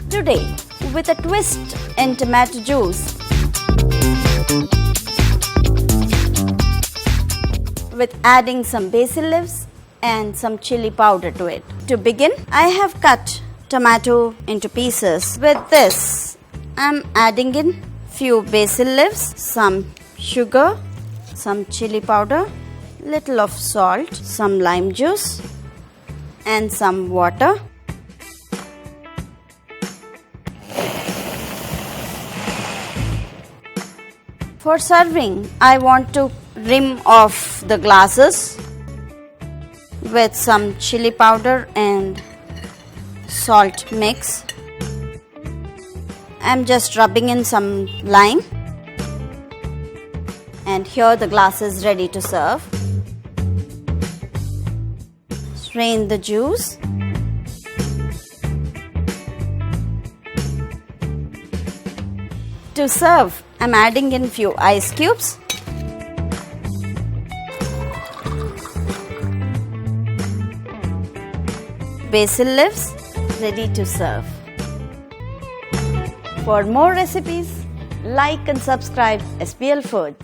Today, with a twist in tomato juice, with adding some basil leaves and some chili powder to it. To begin, I have cut tomato into pieces. With this, I'm adding in few basil leaves, some sugar, some chili powder, little of salt, some lime juice and some water. For serving, I want to rim off the glasses with some chili powder and salt mix. I'm just rubbing in some lime, and here the glass is ready to serve. Strain the juice. To serve, I'm adding in few ice cubes. Basil leaves, ready to serve. For more recipes, like and subscribe SPL Food.